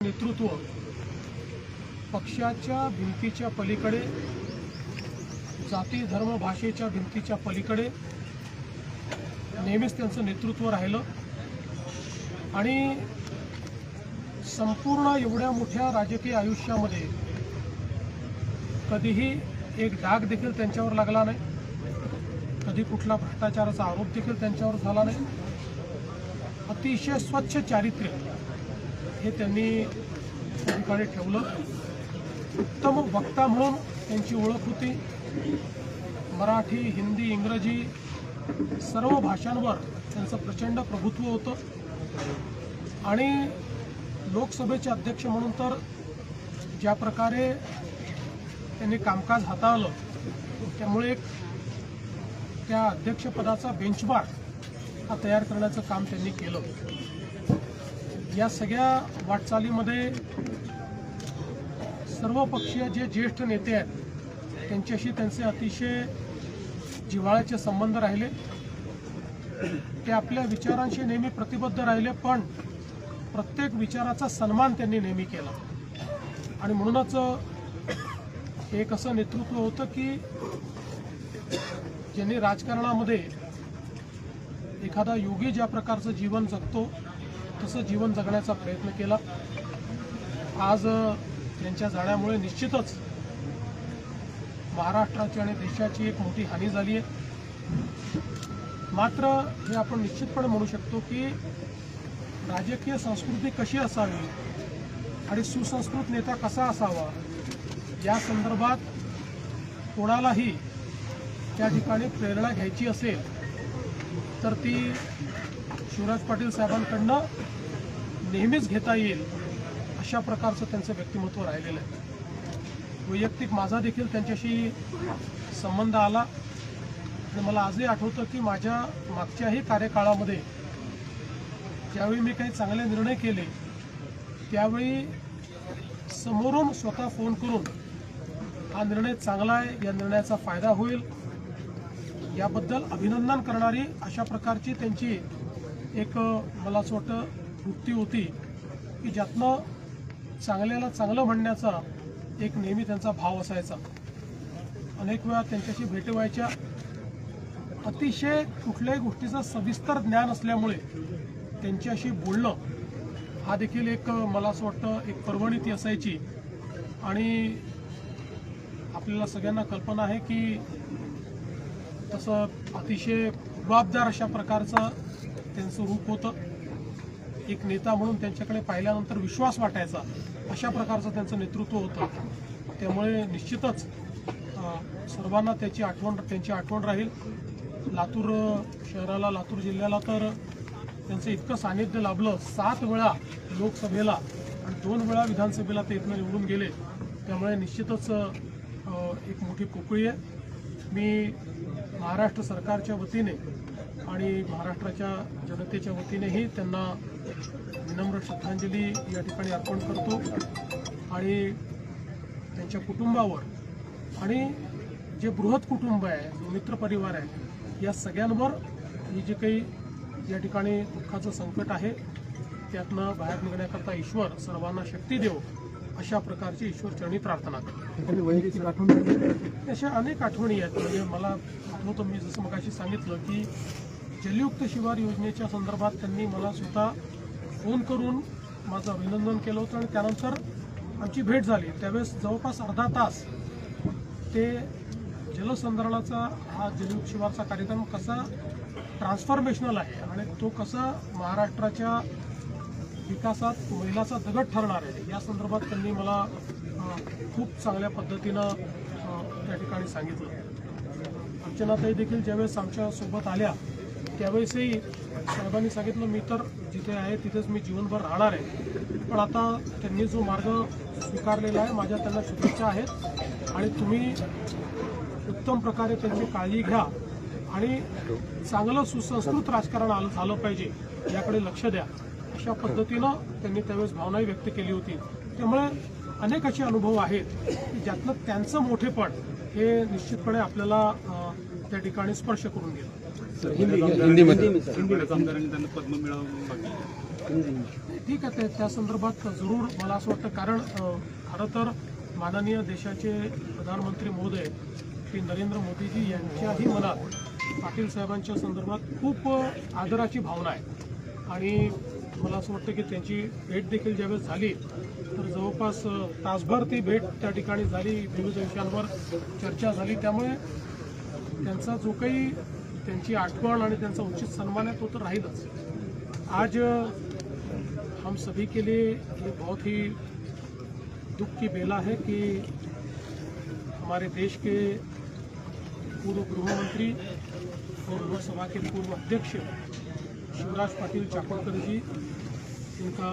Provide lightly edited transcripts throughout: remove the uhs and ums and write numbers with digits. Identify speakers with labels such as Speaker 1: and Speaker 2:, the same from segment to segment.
Speaker 1: नेतृत्व पक्षाच्या भिंतीच्या पलीकडे, जाती धर्म भाषेच्या भिंतीच्या पलीकडे नेहमीच त्यांचं नेतृत्व राहिलं आणि संपूर्ण एवढ्या मोठ्या राजकीय आयुष्यामध्ये कधीही एक डाग देखील त्यांच्यावर लागला नाही, कधी कुठला भ्रष्टाचाराचा आरोप देखील त्यांच्यावर झाला नाही। अतिशय स्वच्छ चारित्र्य हे त्यांनी त्या ठिकाणी ठेवलं। उत्तम वक्ता म्हणून त्यांची ओळख होती। मराठी, हिंदी, इंग्रजी सर्व भाषांवर त्यांचं प्रचंड प्रभुत्व होतं आणि लोकसभेचे अध्यक्ष म्हणून तर ज्या प्रकारे त्यांनी कामकाज हाताळलं त्यामुळे त्या अध्यक्षपदाचा बेंचमार्क हा तयार करण्याचं काम त्यांनी केलं। या सगळ्या वाटचालीमध्ये सर्वपक्षीय जे ज्येष्ठ नेते आहेत त्यांच्याशी त्यांचे अतिशय जिव्हाळ्याचे संबंध राहिले। ते आपल्या विचारांशी नेहमी प्रतिबद्ध राहिले, पण प्रत्येक विचाराचा सन्मान त्यांनी नेहमी केला आणि म्हणूनच एक असं नेतृत्व होतं की ज्यांनी राजकारणामध्ये एखादा योगी ज्या प्रकारचं जीवन जगतो तसं जीवन जगण्याचा प्रयत्न केला। आज त्यांच्या जाण्यामुळे निश्चितच महाराष्ट्राची आणि देशाची एक मोठी हानी झाली आहे। मात्र हे आपण निश्चितपणे म्हणू शकतो की राजकीय संस्कृती कशी असावी आणि सुसंस्कृत नेता कसा असावा या संदर्भात कोणालाही त्या ठिकाणी प्रेरणा घ्यायची असेल तर ती शिवराज पाटील साहेबांकडनं नेहमीच घेता येईल अशा प्रकारचं त्यांचं व्यक्तिमत्व राहिलेलं आहे। वैयक्तिक माझा देखील त्यांच्याशी संबंध आला आणि मला आजही आठवतं की माझ्या मागच्याही कार्यकाळामध्ये ज्यावेळी मी काही चांगले निर्णय केले त्यावेळी समोरून स्वतः फोन करून हा निर्णय चांगला आहे, या निर्णयाचा फायदा होईल याबद्दल अभिनंदन करणारी अशा प्रकारची त्यांची एक मला असं वाटतं वृत्ती होती की ज्यातनं चांगल्याला चांगलं म्हणण्याचा एक नेहमी त्यांचा भाव असायचा। अनेक वेळा त्यांच्याशी भेटी व्हायच्या। अतिशय कुठल्याही गोष्टीचं सविस्तर ज्ञान असल्यामुळे त्यांच्याशी बोलणं हा देखील एक मला असं वाटतं एक पर्वणी ती असायची आणि आपल्याला सगळ्यांना कल्पना आहे की तसं अतिशय जबाबदार अशा प्रकारचं त्यांचं रूप होतं। एक नेता म्हणून त्यांच्याकडे पाहिल्यानंतर विश्वास वाटायचा अशा प्रकारचं त्यांचं नेतृत्व होतं। त्यामुळे निश्चितच सर्वांना त्यांची आठवण राहील। लातूर शहराला, लातूर जिल्ह्याला तर त्यांचं इतकं सानिध्य लाभलं। 7 वेळा लोकसभेला आणि 2 वेळा विधानसभेला ते इथनं निवडून गेले। त्यामुळे निश्चितच एक मोठी पोकळी आहे। मी महाराष्ट्र सरकारच्या वतीने आणि महाराष्ट्राच्या जनतेच्या वतीनेही त्यांना विनम्र श्रद्धांजली या ठिकाणी अर्पण करतो आणि त्यांच्या कुटुंबावर आणि जे बृहत कुटुंब आहे, जो मित्रपरिवार आहे, या सगळ्यांवर ही जे काही या ठिकाणी दुःखाचं संकट आहे त्यातनं बाहेर निघण्याकरता ईश्वर सर्वांना शक्ती देव अशा प्रकारची ईश्वरचरणी प्रार्थना करतो।
Speaker 2: वैयक्तिक आठवणी
Speaker 1: अशा अनेक आठवणी आहेत। म्हणजे मला आठवतं, मी जसं मगाशी सांगितलं की जलयुक्त शिवार योजनेच्या संदर्भात त्यांनी मला स्वतः फोन करून माझं अभिनंदन केलं होतं आणि त्यानंतर आमची भेट झाली। त्यावेळेस जवळपास अर्धा तास ते जलसंधारणाचा हा जलयुक्त शिवारचा कार्यक्रम कसा ट्रान्सफॉर्मेशनल आहे आणि तो कसा महाराष्ट्राच्या विकासात मैलाचा दगड ठरणार आहे या संदर्भात त्यांनी मला खूप चांगल्या पद्धतीनं त्या ठिकाणी सांगितलं। अर्चनाताई देखील ज्यावेळेस आमच्यासोबत आल्या त्यावेळेसही साहेबांनी सांगितलं मी तर जिथे आहे तिथेच मी जीवनभर राहणार आहे, पण आता त्यांनी जो मार्ग स्वीकारलेला आहे माझ्या त्यांना शुभेच्छा आहेत आणि तुम्ही उत्तम प्रकारे त्यांची काळजी घ्या आणि चांगलं सुसंस्कृत राजकारण झालं पाहिजे याकडे लक्ष द्या अशा पद्धतीनं त्यांनी त्यावेळेस भावनाही व्यक्त केली होती। त्यामुळे अनेक असे अनुभव आहेत की ज्यातनं त्यांचं मोठेपण हे निश्चितपणे आपल्याला त्या ठिकाणी स्पर्श करून गेलं।
Speaker 2: हिंदी
Speaker 3: आमदारांनी त्यांना पद्म मिळावं
Speaker 1: ठीक आहे त्या संदर्भात जरूर मला असं वाटतं, कारण खरं तर माननीय देशाचे प्रधानमंत्री महोदय श्री नरेंद्र मोदीजी यांच्याही मनात पाटील साहेबांच्या संदर्भात खूप आदराची भावना आहे आणि मला असं वाटतं की त्यांची भेट देखील ज्यावेळेस झाली तर जवळपास तासभर ती भेट त्या ठिकाणी झाली, विविध विषयांवर चर्चा झाली, त्यामुळे त्यांचा जो काही त्यांची आठवण आणि त्यांचा उचित सन्मान है तो तो राहीलच। आज हम सभी के लिए ये बहुत ही दुख की बेला है कि हमारे देश के पूर्व गृह मंत्री और लोकसभा के पूर्व अध्यक्ष शिवराज पाटिल चाकणकर जी, इनका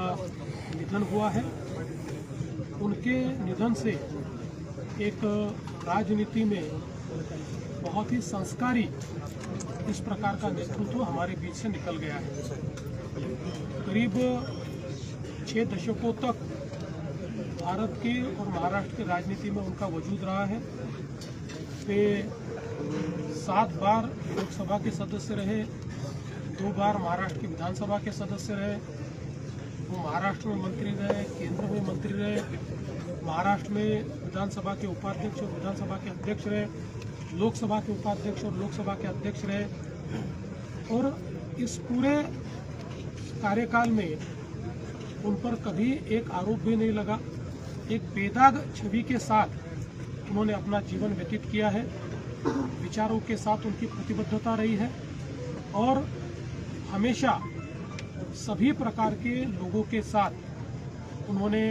Speaker 1: निधन हुआ है। उनके निधन से एक राजनीति में बहुत ही संस्कारी इस प्रकार का नेतृत्व हमारे बीच से निकल गया है। करीब 6 दशकों तक भारत की और महाराष्ट्र की राजनीति में उनका वजूद रहा है। वे 7 बार लोकसभा के सदस्य रहे, 2 बार महाराष्ट्र की विधानसभा के सदस्य रहे। वो महाराष्ट्र में मंत्री रहे, केंद्र में मंत्री रहे, महाराष्ट्र में विधानसभा के उपाध्यक्ष और विधानसभा के अध्यक्ष रहे, लोकसभा के उपाध्यक्ष और लोकसभा के अध्यक्ष रहे। और इस पूरे कार्यकाल में उन पर कभी एक आरोप भी नहीं लगा। एक बेदाग छवि के साथ उन्होंने अपना जीवन व्यतीत किया है। विचारों के साथ उनकी प्रतिबद्धता रही है और हमेशा सभी प्रकार के लोगों के साथ उन्होंने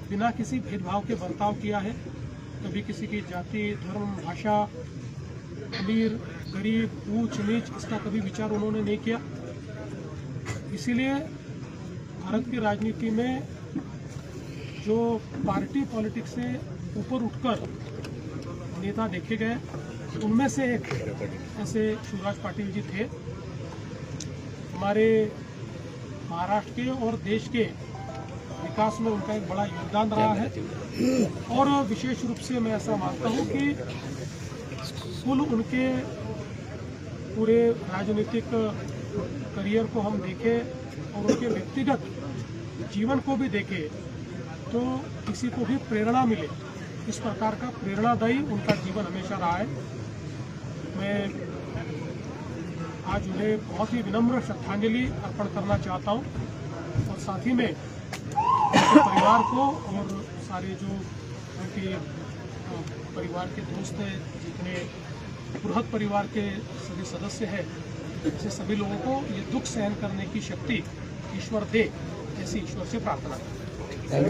Speaker 1: बिना किसी भेदभाव के बर्ताव किया है। कभी किसी की जाति, धर्म, भाषा, अमीर गरीब, ऊंच नीच, इसका कभी विचार उन्होंने नहीं किया। इसीलिए भारत की राजनीति में जो पार्टी पॉलिटिक्स से ऊपर उठकर नेता देखे गए, उनमें से एक ऐसे शिवराज पाटिल जी थे। हमारे महाराष्ट्र के और देश के विकास में उनका एक बड़ा योगदान रहा है और विशेष रूप से मैं ऐसा मानता हूं कि कुल उनके पूरे राजनीतिक करियर को हम देखें और उनके व्यक्तिगत जीवन को भी देखें तो किसी को भी प्रेरणा मिले, इस प्रकार का प्रेरणादायी उनका जीवन हमेशा रहा है। मैं आज उन्हें बहुत ही विनम्र श्रद्धांजलि अर्पण करना चाहता हूं और साथ ही में उनके परिवार को और सारे जो उनके परिवार के दोस्त हैं, जितने बृहद परिवार के सभी सदस्य हैं, ऐसे सभी लोगों को ये दुख सहन करने की शक्ति ईश्वर दे, ऐसी ईश्वर से प्रार्थना करता हूं।